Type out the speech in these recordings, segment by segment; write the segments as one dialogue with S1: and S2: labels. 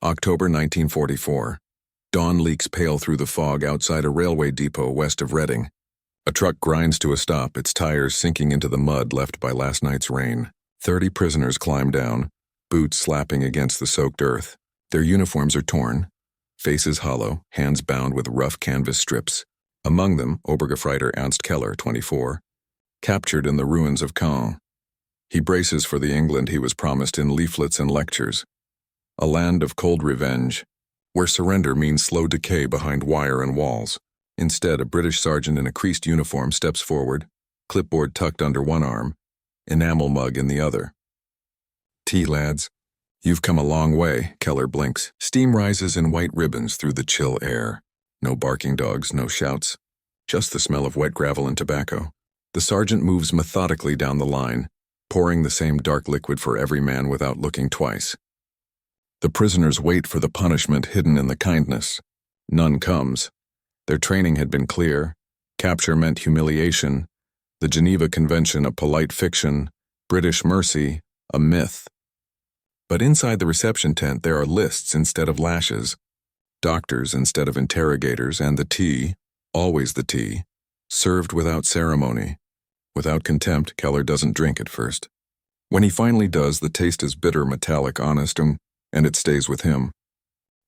S1: October 1944. Dawn leaks pale through the fog outside a railway depot west of Reading. A truck grinds to a stop, its tires sinking into the mud left by last night's rain. 30 prisoners climb down, boots slapping against the soaked earth. Their uniforms are torn, faces hollow, hands bound with rough canvas strips. Among them, Obergefreiter Ernst Keller, 24, captured in the ruins of Caen. He braces for the England he was promised in leaflets and lectures. A land of cold revenge, where surrender means slow decay behind wire and walls. Instead, a British sergeant in a creased uniform steps forward, clipboard tucked under one arm, enamel mug in the other. "Tea, lads. You've come a long way," Keller blinks. Steam rises in white ribbons through the chill air. No barking dogs, no shouts. Just the smell of wet gravel and tobacco. The sergeant moves methodically down the line, pouring the same dark liquid for every man without looking twice. The prisoners wait for the punishment hidden in the kindness. None comes. Their training had been clear. Capture meant humiliation. The Geneva Convention a polite fiction. British mercy a myth. But inside the reception tent there are lists instead of lashes, doctors instead of interrogators, and the tea, always the tea, served without ceremony. Without contempt, Keller doesn't drink at first. When he finally does, the taste is bitter, metallic, honest, and it stays with him.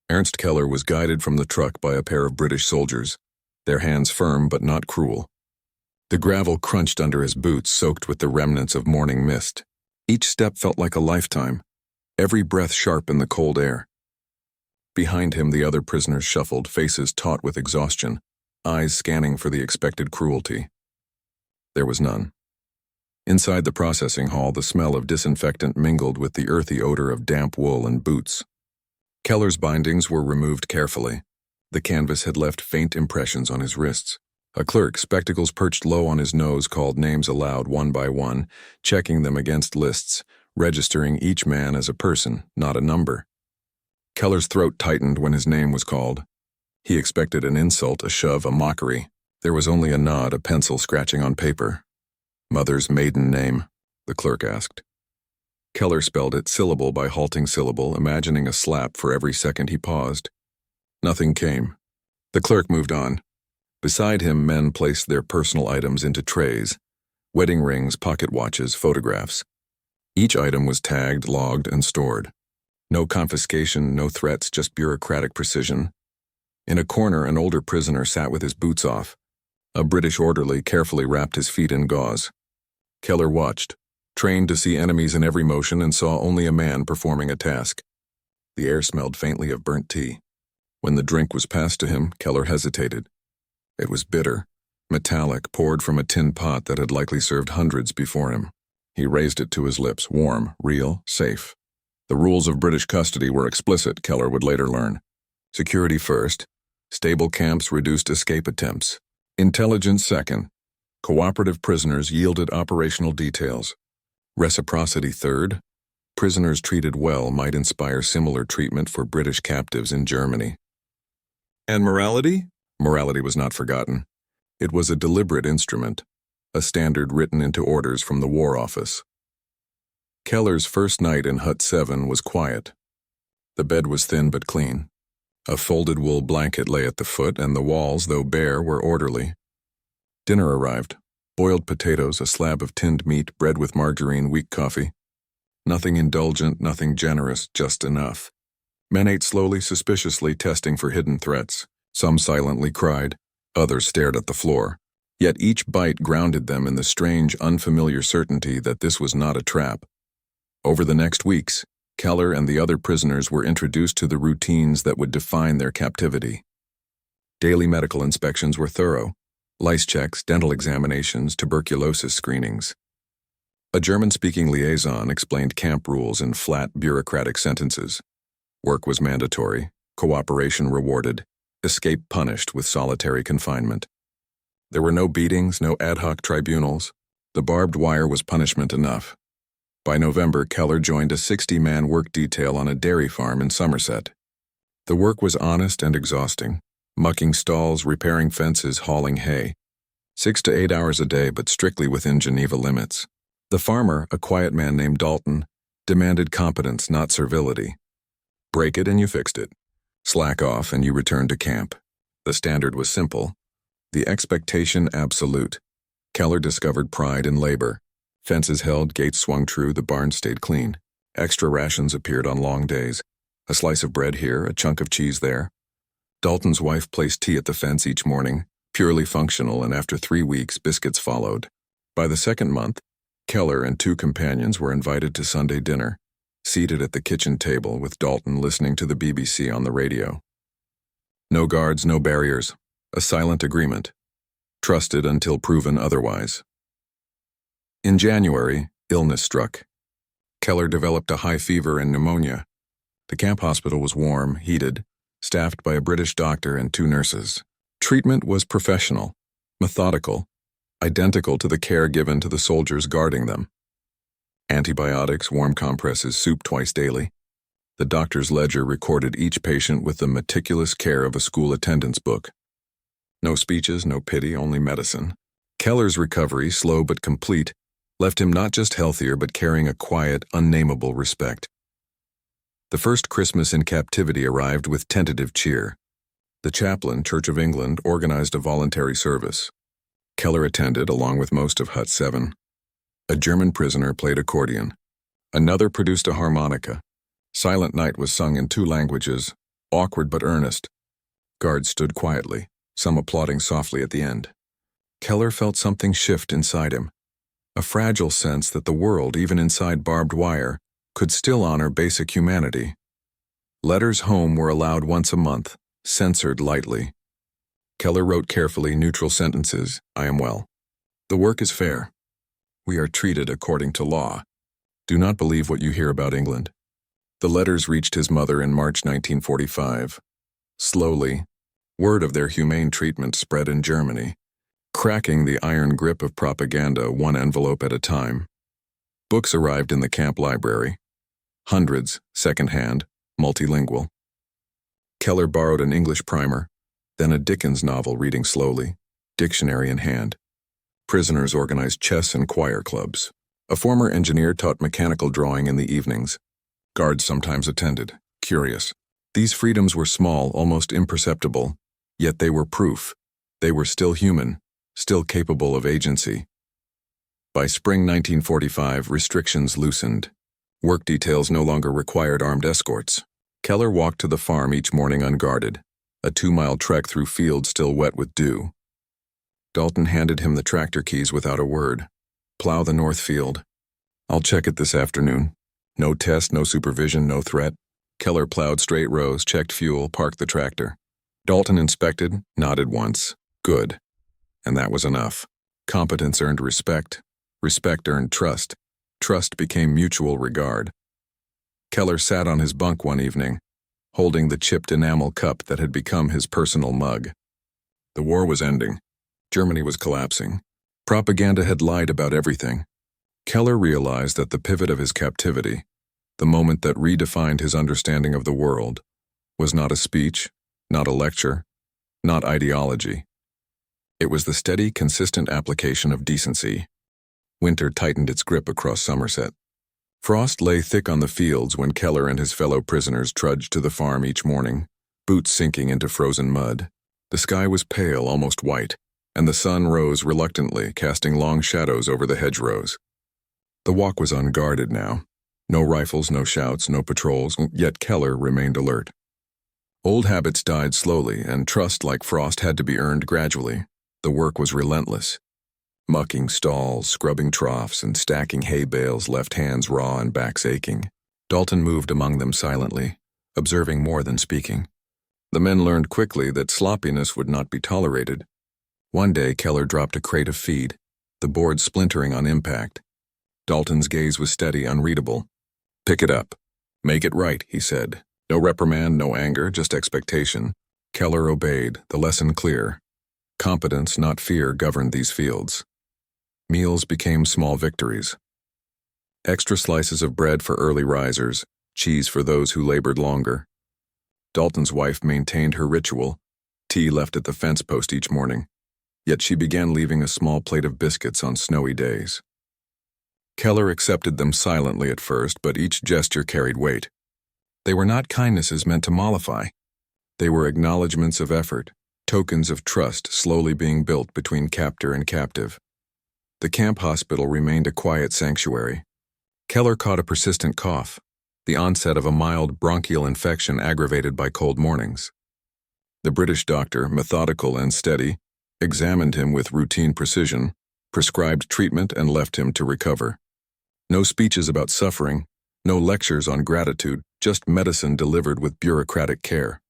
S1: Ernst Keller was guided from the truck by a pair of British soldiers, their hands firm but not cruel. The gravel crunched under his boots, soaked with the remnants of morning mist. Each step felt like a lifetime, every breath sharp in the cold air. Behind him, the other prisoners shuffled, faces taut with exhaustion, eyes scanning for the expected cruelty. There was none. Inside the processing hall, the smell of disinfectant mingled with the earthy odor of damp wool and boots. Keller's bindings were removed carefully. The canvas had left faint impressions on his wrists. A clerk, spectacles perched low on his nose, called names aloud one by one, checking them against lists, registering each man as a person, not a number. Keller's throat tightened when his name was called. He expected an insult, a shove, a mockery. There was only a nod, a pencil scratching on paper. "Mother's maiden name?" the clerk asked. Keller spelled it syllable by halting syllable, imagining a slap for every second he paused. Nothing came. The clerk moved on. Beside him, men placed their personal items into trays: wedding rings, pocket watches, photographs. Each item was tagged, logged, and stored. No confiscation, no threats, just bureaucratic precision. In a corner, an older prisoner sat with his boots off. A British orderly carefully wrapped his feet in gauze. Keller watched, trained to see enemies in every motion, and saw only a man performing a task. The air smelled faintly of burnt tea. When the drink was passed to him, Keller hesitated. It was bitter, metallic, poured from a tin pot that had likely served hundreds before him. He raised it to his lips, warm, real, safe. The rules of British custody were explicit, Keller would later learn. Security first, stable camps reduced escape attempts. Intelligence second, cooperative prisoners yielded operational details. Reciprocity third, prisoners treated well might inspire similar treatment for British captives in Germany. And morality? Morality was not forgotten. It was a deliberate instrument, a standard written into orders from the War Office. Keller's first night in Hut 7 was quiet. The bed was thin but clean. A folded wool blanket lay at the foot, and the walls, though bare, were orderly. Dinner arrived: boiled potatoes, a slab of tinned meat, bread with margarine, weak coffee. Nothing indulgent, nothing generous, just enough. Men ate slowly, suspiciously, testing for hidden threats. Some silently cried, others stared at the floor. Yet each bite grounded them in the strange, unfamiliar certainty that this was not a trap. Over the next weeks, Keller and the other prisoners were introduced to the routines that would define their captivity. Daily medical inspections were thorough: lice checks, dental examinations, tuberculosis screenings. A German-speaking liaison explained camp rules in flat, bureaucratic sentences. Work was mandatory, cooperation rewarded, escape punished with solitary confinement. There were no beatings, no ad hoc tribunals. The barbed wire was punishment enough. By November, Keller joined a 60-man work detail on a dairy farm in Somerset. The work was honest and exhausting: mucking stalls, repairing fences, hauling hay. 6 to 8 hours a day, but strictly within Geneva limits. The farmer, a quiet man named Dalton, demanded competence, not servility. Break it and you fixed it. Slack off and you returned to camp. The standard was simple. The expectation absolute. Keller discovered pride in labor. Fences held, gates swung true, the barn stayed clean. Extra rations appeared on long days. A slice of bread here, a chunk of cheese there. Dalton's wife placed tea at the fence each morning, purely functional, and after 3 weeks, biscuits followed. By the second month, Keller and 2 companions were invited to Sunday dinner, seated at the kitchen table with Dalton listening to the BBC on the radio. No guards, no barriers, a silent agreement. Trusted until proven otherwise. In January, illness struck. Keller developed a high fever and pneumonia. The camp hospital was warm, heated, staffed by a British doctor and 2 nurses. Treatment was professional, methodical, identical to the care given to the soldiers guarding them. Antibiotics, warm compresses, soup twice daily. The doctor's ledger recorded each patient with the meticulous care of a school attendance book. No speeches, no pity, only medicine. Keller's recovery, slow but complete, left him not just healthier but carrying a quiet, unnameable respect. The first Christmas in captivity arrived with tentative cheer. The chaplain, Church of England, organized a voluntary service. Keller attended along with most of Hut 7. A German prisoner played accordion. Another produced a harmonica. Silent Night was sung in 2 languages, awkward but earnest. Guards stood quietly, some applauding softly at the end. Keller felt something shift inside him. A fragile sense that the world, even inside barbed wire, could still honor basic humanity. Letters home were allowed once a month, censored lightly. Keller wrote carefully neutral sentences, I am well. The work is fair. We are treated according to law. Do not believe what you hear about England. The letters reached his mother in March 1945. Slowly, word of their humane treatment spread in Germany, cracking the iron grip of propaganda 1 envelope at a time. Books arrived in the camp library. Hundreds, second-hand, multilingual. Keller borrowed an English primer, then a Dickens novel reading slowly, dictionary in hand. Prisoners organized chess and choir clubs. A former engineer taught mechanical drawing in the evenings. Guards sometimes attended, curious. These freedoms were small, almost imperceptible, yet they were proof. They were still human, still capable of agency. By spring 1945, restrictions loosened. Work details no longer required armed escorts. Keller walked to the farm each morning unguarded, a 2-mile trek through fields still wet with dew. Dalton handed him the tractor keys without a word. Plow the north field. I'll check it this afternoon. No test, no supervision, no threat. Keller plowed straight rows, checked fuel, parked the tractor. Dalton inspected, nodded once. Good. And that was enough. Competence earned respect. Respect earned trust. Trust became mutual regard. Keller sat on his bunk one evening, holding the chipped enamel cup that had become his personal mug. The war was ending. Germany was collapsing. Propaganda had lied about everything. Keller realized that the pivot of his captivity, the moment that redefined his understanding of the world, was not a speech, not a lecture, not ideology. It was the steady, consistent application of decency. Winter tightened its grip across Somerset. Frost lay thick on the fields when Keller and his fellow prisoners trudged to the farm each morning, boots sinking into frozen mud. The sky was pale, almost white, and the sun rose reluctantly, casting long shadows over the hedgerows. The walk was unguarded now. No rifles, no shouts, no patrols, yet Keller remained alert. Old habits died slowly, and trust like frost had to be earned gradually. The work was relentless. Mucking stalls, scrubbing troughs, and stacking hay bales left hands raw and backs aching. Dalton moved among them silently, observing more than speaking. The men learned quickly that sloppiness would not be tolerated. One day, Keller dropped a crate of feed, the board splintering on impact. Dalton's gaze was steady, unreadable. Pick it up. Make it right, he said. No reprimand, no anger, just expectation. Keller obeyed, the lesson clear. Competence, not fear, governed these fields. Meals became small victories. Extra slices of bread for early risers, cheese for those who labored longer. Dalton's wife maintained her ritual, tea left at the fence post each morning, yet she began leaving a small plate of biscuits on snowy days. Keller accepted them silently at first, but each gesture carried weight. They were not kindnesses meant to mollify. They were acknowledgments of effort, tokens of trust slowly being built between captor and captive. The camp hospital remained a quiet sanctuary. Keller caught a persistent cough, the onset of a mild bronchial infection aggravated by cold mornings. The British doctor, methodical and steady, examined him with routine precision, prescribed treatment, and left him to recover. No speeches about suffering, no lectures on gratitude, just medicine delivered with bureaucratic care.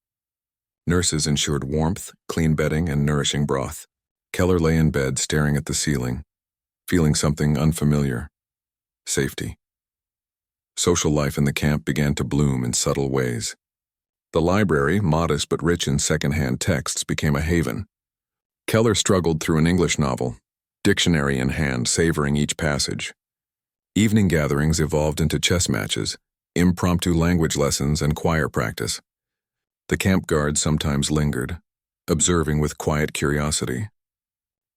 S1: Nurses ensured warmth, clean bedding, and nourishing broth. Keller lay in bed staring at the ceiling, feeling something unfamiliar: safety. Social life in the camp began to bloom in subtle ways. The library, modest but rich in second-hand texts, became a haven. Keller struggled through an English novel, dictionary in hand, savoring each passage. Evening gatherings evolved into chess matches, impromptu language lessons, and choir practice. The camp guard sometimes lingered, observing with quiet curiosity.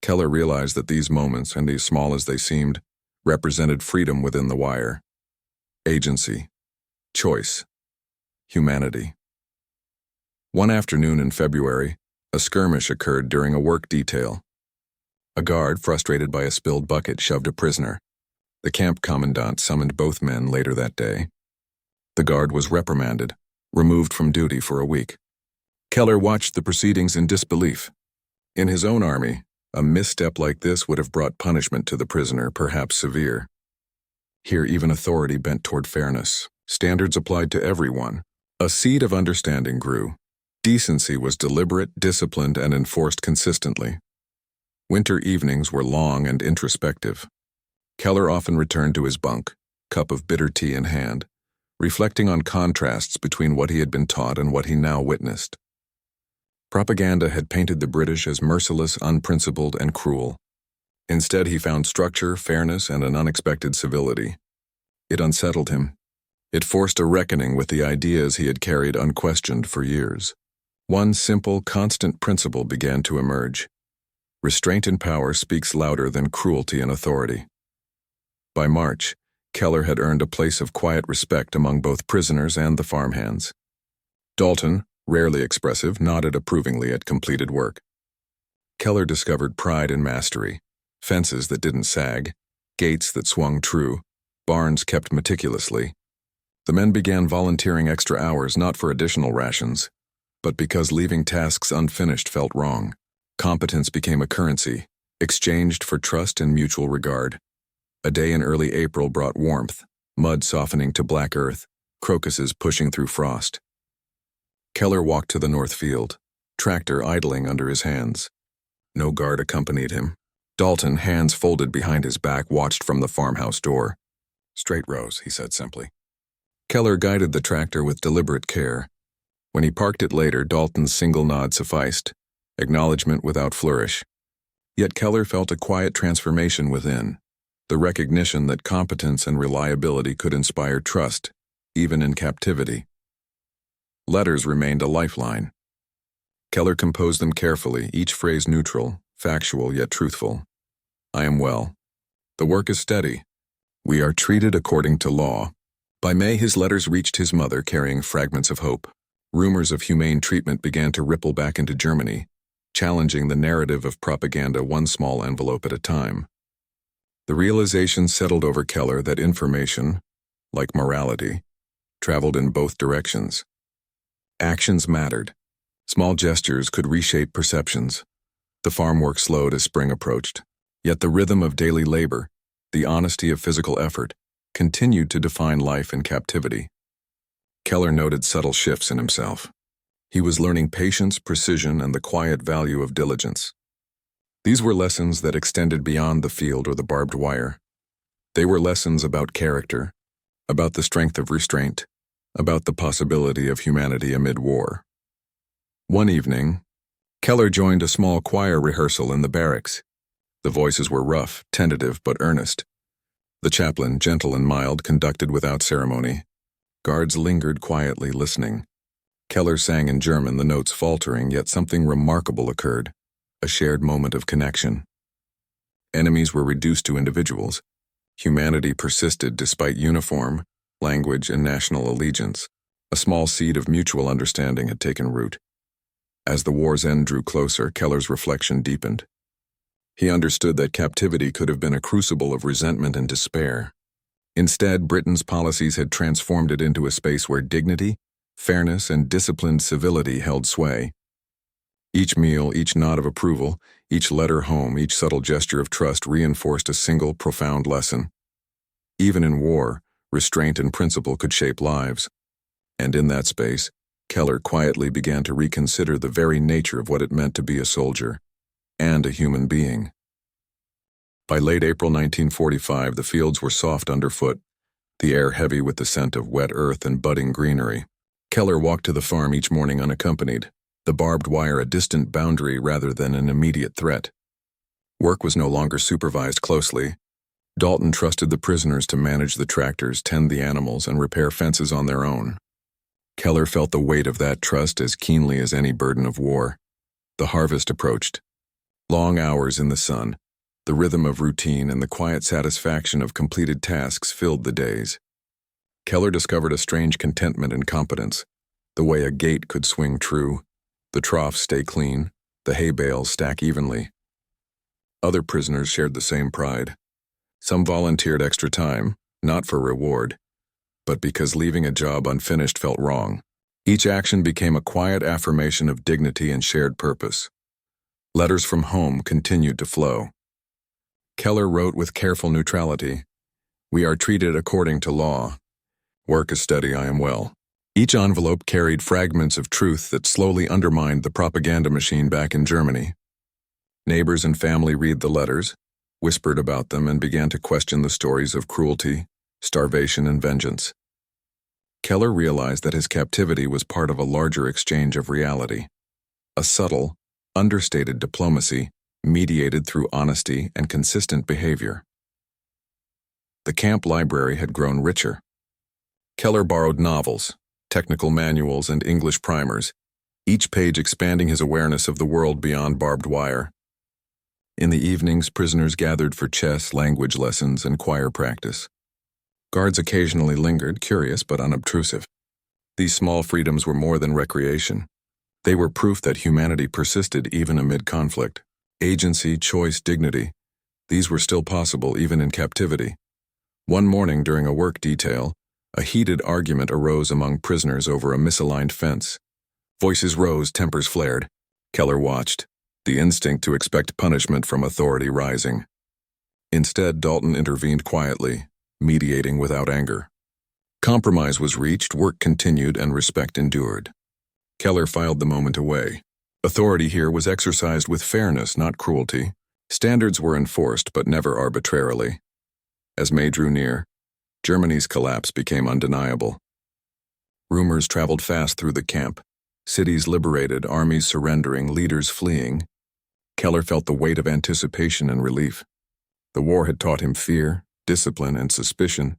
S1: Keller realized that these moments, and as small as they seemed, represented freedom within the wire. Agency, choice, humanity. One afternoon in February, a skirmish occurred during a work detail. A guard, frustrated by a spilled bucket, shoved a prisoner. The camp commandant summoned both men later that day. The guard was reprimanded, removed from duty for a week. Keller watched the proceedings in disbelief. In his own army, a misstep like this would have brought punishment to the prisoner, perhaps severe. Here even authority bent toward fairness, standards applied to everyone. A seed of understanding grew. Decency was deliberate, disciplined, and enforced consistently. Winter evenings were long and introspective. Keller often returned to his bunk, cup of bitter tea in hand, reflecting on contrasts between what he had been taught and what he now witnessed. Propaganda had painted the British as merciless, unprincipled, and cruel. Instead, he found structure, fairness, and an unexpected civility. It unsettled him. It forced a reckoning with the ideas he had carried unquestioned for years. One simple, constant principle began to emerge: restraint in power speaks louder than cruelty and authority. By March, Keller had earned a place of quiet respect among both prisoners and the farmhands. Dalton, rarely expressive, nodded approvingly at completed work. Keller discovered pride in mastery: fences that didn't sag, gates that swung true, barns kept meticulously. The men began volunteering extra hours not for additional rations, but because leaving tasks unfinished felt wrong. Competence became a currency, exchanged for trust and mutual regard. A day in early April brought warmth, mud softening to black earth, crocuses pushing through frost. Keller walked to the north field, tractor idling under his hands. No guard accompanied him. Dalton, hands folded behind his back, watched from the farmhouse door. "Straight rows," he said simply. Keller guided the tractor with deliberate care. When he parked it later, Dalton's single nod sufficed, acknowledgement without flourish. Yet Keller felt a quiet transformation within, the recognition that competence and reliability could inspire trust, even in captivity. Letters remained a lifeline. Keller composed them carefully, each phrase neutral, factual yet truthful. "I am well. The work is steady. We are treated according to law." By May, his letters reached his mother carrying fragments of hope. Rumors of humane treatment began to ripple back into Germany, challenging the narrative of propaganda one small envelope at a time. The realization settled over Keller that information, like morality, traveled in both directions. Actions mattered. Small gestures could reshape perceptions. The farm work slowed as spring approached, yet the rhythm of daily labor, the honesty of physical effort, continued to define life in captivity. Keller noted subtle shifts in himself. He was learning patience, precision, and the quiet value of diligence. These were lessons that extended beyond the field or the barbed wire. They were lessons about character, about the strength of restraint, about the possibility of humanity amid war. One evening, Keller joined a small choir rehearsal in the barracks. The voices were rough, tentative, but earnest. The chaplain, gentle and mild, conducted without ceremony. Guards lingered quietly, listening. Keller sang in German, the notes faltering, yet something remarkable occurred, a shared moment of connection. Enemies were reduced to individuals. Humanity persisted despite uniform, language, and national allegiance. A small seed of mutual understanding had taken root. As the war's end drew closer, Keller's reflection deepened. He understood that captivity could have been a crucible of resentment and despair. Instead, Britain's policies had transformed it into a space where dignity, fairness, and disciplined civility held sway. Each meal, each nod of approval, each letter home, each subtle gesture of trust reinforced a single, profound lesson. Even in war, restraint and principle could shape lives. And in that space, Keller quietly began to reconsider the very nature of what it meant to be a soldier and a human being. By late April 1945, the fields were soft underfoot, the air heavy with the scent of wet earth and budding greenery. Keller walked to the farm each morning unaccompanied, the barbed wire a distant boundary rather than an immediate threat. Work was no longer supervised closely. Dalton trusted the prisoners to manage the tractors, tend the animals, and repair fences on their own. Keller felt the weight of that trust as keenly as any burden of war. The harvest approached. Long hours in the sun, the rhythm of routine and the quiet satisfaction of completed tasks filled the days. Keller discovered a strange contentment in competence, the way a gate could swing true, the troughs stay clean, the hay bales stack evenly. Other prisoners shared the same pride. Some volunteered extra time, not for reward, but because leaving a job unfinished felt wrong. Each action became a quiet affirmation of dignity and shared purpose. Letters from home continued to flow. Keller wrote with careful neutrality, "We are treated according to law. Work is steady, I am well." Each envelope carried fragments of truth that slowly undermined the propaganda machine back in Germany. Neighbors and family read the letters, whispered about them, and began to question the stories of cruelty, starvation, and vengeance. Keller realized that his captivity was part of a larger exchange of reality, a subtle, understated diplomacy mediated through honesty and consistent behavior. The camp library had grown richer. Keller borrowed novels, technical manuals, and English primers, each page expanding his awareness of the world beyond barbed wire. In the evenings, prisoners gathered for chess, language lessons, and choir practice. Guards occasionally lingered, curious but unobtrusive. These small freedoms were more than recreation. They were proof that humanity persisted even amid conflict. Agency, choice, dignity. These were still possible even in captivity. One morning during a work detail, a heated argument arose among prisoners over a misaligned fence. Voices rose, tempers flared. Keller watched, the instinct to expect punishment from authority rising. Instead, Dalton intervened quietly, mediating without anger. Compromise was reached, work continued, and respect endured. Keller filed the moment away. Authority here was exercised with fairness, not cruelty. Standards were enforced, but never arbitrarily. As May drew near, Germany's collapse became undeniable. Rumors traveled fast through the camp. Cities liberated, armies surrendering, leaders fleeing. Keller felt the weight of anticipation and relief. The war had taught him fear, discipline, and suspicion.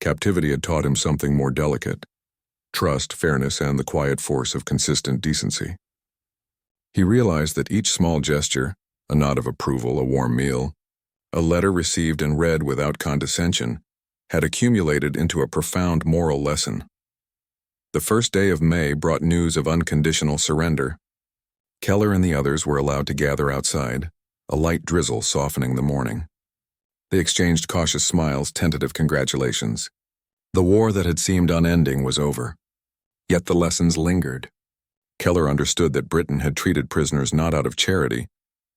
S1: Captivity had taught him something more delicate: trust, fairness, and the quiet force of consistent decency. He realized that each small gesture, a nod of approval, a warm meal, a letter received and read without condescension, had accumulated into a profound moral lesson. The first day of May brought news of unconditional surrender. Keller and the others were allowed to gather outside, a light drizzle softening the morning. They exchanged cautious smiles, tentative congratulations. The war that had seemed unending was over. Yet the lessons lingered. Keller understood that Britain had treated prisoners not out of charity,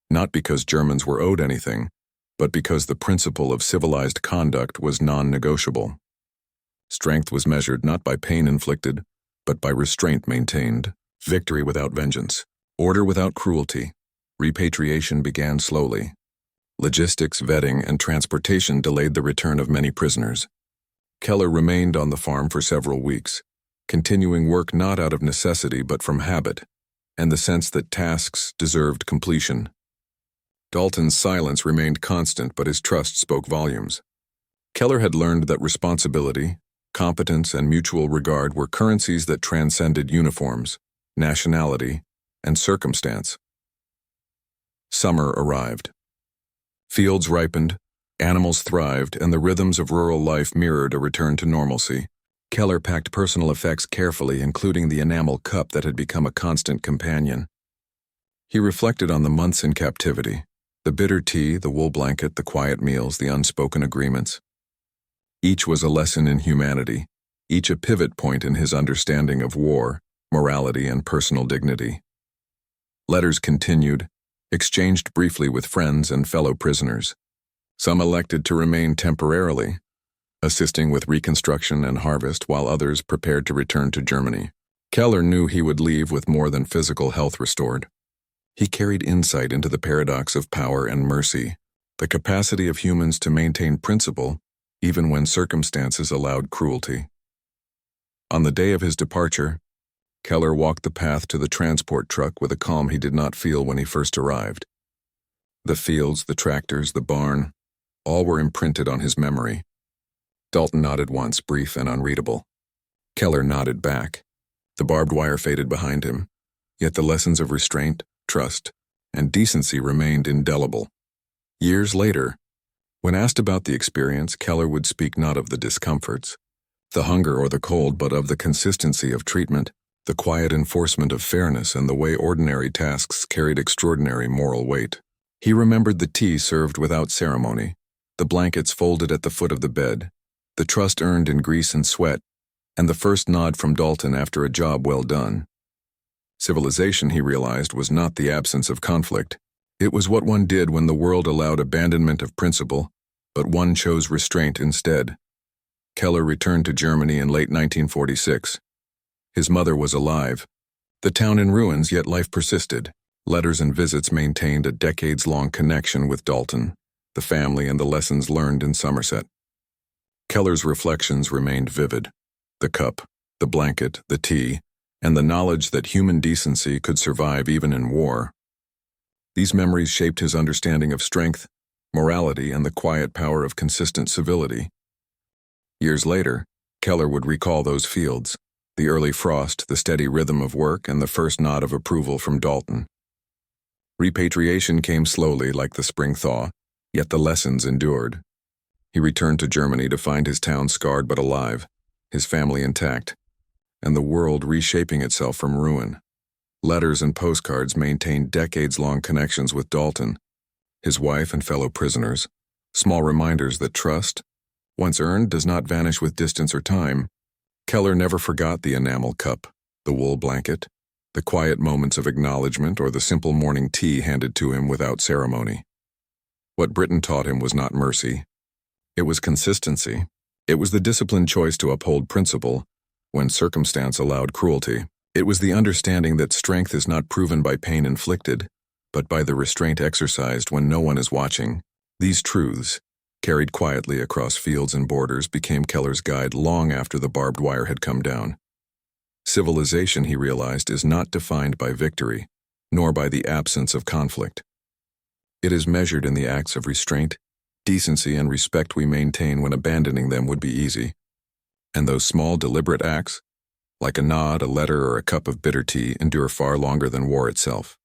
S1: not because Germans were owed anything, but because the principle of civilized conduct was non-negotiable. Strength was measured not by pain inflicted, but by restraint maintained, victory without vengeance, order without cruelty. Repatriation began slowly. Logistics, vetting, and transportation delayed the return of many prisoners. Keller remained on the farm for several weeks, continuing work not out of necessity but from habit, and the sense that tasks deserved completion. Dalton's silence remained constant, but his trust spoke volumes. Keller had learned that responsibility, competence, and mutual regard were currencies that transcended uniforms, nationality, and circumstance. Summer arrived. Fields ripened, animals thrived, and the rhythms of rural life mirrored a return to normalcy. Keller packed personal effects carefully, including the enamel cup that had become a constant companion. He reflected on the months in captivity, the bitter tea, the wool blanket, the quiet meals, the unspoken agreements. Each was a lesson in humanity, each a pivot point in his understanding of war, morality, and personal dignity. Letters continued, exchanged briefly with friends and fellow prisoners. Some elected to remain temporarily, assisting with reconstruction and harvest, while others prepared to return to Germany. Keller knew he would leave with more than physical health restored. He carried insight into the paradox of power and mercy, the capacity of humans to maintain principle even when circumstances allowed cruelty. On the day of his departure, Keller walked the path to the transport truck with a calm he did not feel when he first arrived. The fields, the tractors, the barn, all were imprinted on his memory. Dalton nodded once, brief and unreadable. Keller nodded back. The barbed wire faded behind him, yet the lessons of restraint, trust, and decency remained indelible. Years later, when asked about the experience, Keller would speak not of the discomforts, the hunger or the cold, but of the consistency of treatment, the quiet enforcement of fairness, and the way ordinary tasks carried extraordinary moral weight. He remembered the tea served without ceremony, the blankets folded at the foot of the bed, the trust earned in grease and sweat, and the first nod from Dalton after a job well done. Civilization, he realized, was not the absence of conflict. It was what one did when the world allowed abandonment of principle, but one chose restraint instead. Keller returned to Germany in late 1946. His mother was alive. The town in ruins, yet life persisted. Letters and visits maintained a decades-long connection with Dalton, the family, and the lessons learned in Somerset. Keller's reflections remained vivid. The cup, the blanket, the tea, and the knowledge that human decency could survive even in war. These memories shaped his understanding of strength, morality, and the quiet power of consistent civility. Years later, Keller would recall those fields, the early frost, the steady rhythm of work, and the first nod of approval from Dalton. Repatriation came slowly like the spring thaw, yet the lessons endured. He returned to Germany to find his town scarred but alive, his family intact, and the world reshaping itself from ruin. Letters and postcards maintained decades-long connections with Dalton, his wife and fellow prisoners, small reminders that trust, once earned, does not vanish with distance or time. Keller never forgot the enamel cup, the wool blanket, the quiet moments of acknowledgement, or the simple morning tea handed to him without ceremony. What Britain taught him was not mercy. It was consistency. It was the disciplined choice to uphold principle when circumstance allowed cruelty. It was the understanding that strength is not proven by pain inflicted, but by the restraint exercised when no one is watching. These truths, carried quietly across fields and borders, became Keller's guide long after the barbed wire had come down. Civilization, he realized, is not defined by victory, nor by the absence of conflict. It is measured in the acts of restraint, decency, and respect we maintain when abandoning them would be easy. And those small, deliberate acts, like a nod, a letter, or a cup of bitter tea, endure far longer than war itself.